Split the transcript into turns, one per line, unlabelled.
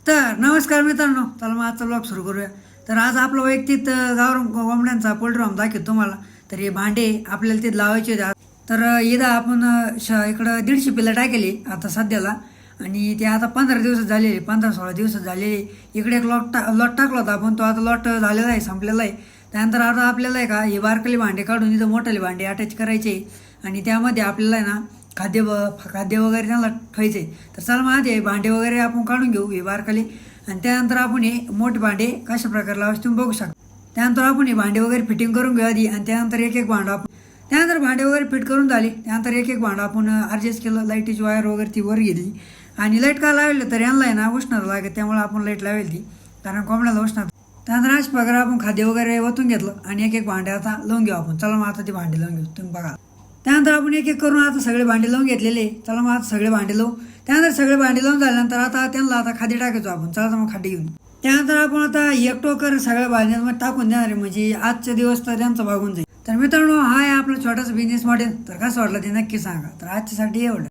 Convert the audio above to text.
तर नमस्कार मित्रांनो, चला मग आजचा ब्लॉग सुरू करूया. तर आज आपलं वैयक्तिक गावरान कोंबड्यांचा पोल्ट्री फार्म दाखवतो तुम्हाला. तर हे भांडे आपल्याला ते लावायचे होते. तर इथं आपण इकडं 150 पिल्लं टाकेली आता सध्याला. आणि ते आता 15 दिवस झालेले, 15-16 दिवस झालेले. इकडे एक लॉट टाकला होता आपण, तो आता लॉट झालेला आहे, संपलेला आहे. त्यानंतर आता आपल्याला आहे का हे बारकली भांडे काढून इथं मोठाले भांडे अटॅच करायचे आणि त्यामध्ये आपल्याला आहे ना खाद्य वगैरे त्यांना ठेवायचे. तर चला मग आधी भांडे वगैरे आपण काढून घेऊ हे बारकाले, आणि त्यानंतर आपण हे मोठे भांडे कशा प्रकारे लावायचे तुम्ही बघू शकता. त्यानंतर आपण हे भांडे वगैरे फिटिंग करून घेऊ आधी, आणि त्यानंतर एक एक भांडं आपण त्यानंतर भांडे वगैरे फिट करून झाले. त्यानंतर एक एक भांडं आपण ॲडजस्ट केलं. लाईटीची वायर वगैरे ती वर घेतली, आणि लाईट का लावली तर यांना आहे ना उष्णता लागेल, त्यामुळे आपण लाईट लावेल ती, कारण कोंबड्याला उष्णता. त्यानंतर अशा प्रकारे आपण खाद्य वगैरे ओतून घेतलं आणि एक एक भांडे आता लावून घेऊ आपण. चला मग आता ते भांडे लावून घेऊ, तुम्ही बघा. त्यानंतर आपण एक एक करून आता सगळे भांडे लावून घेतलेले. चला मग आता सगळे भांडे लावू. त्यानंतर सगळे भांडे लावून झाल्यानंतर आता त्यांना आता खादी टाकायचो आपण. चला मग खादी घेऊन त्यानंतर आपण आता एक टोकर सगळ्या भांड्यांमध्ये टाकून देणार आहे, म्हणजे आजचे दिवस तर त्यांचा भागून जाईल. तर मित्रांनो, हा आहे आपलं छोटासा बिझनेस मॉडेल. तर कसं वाटलं ते नक्की सांगा. तर आजच्यासाठी एवढं.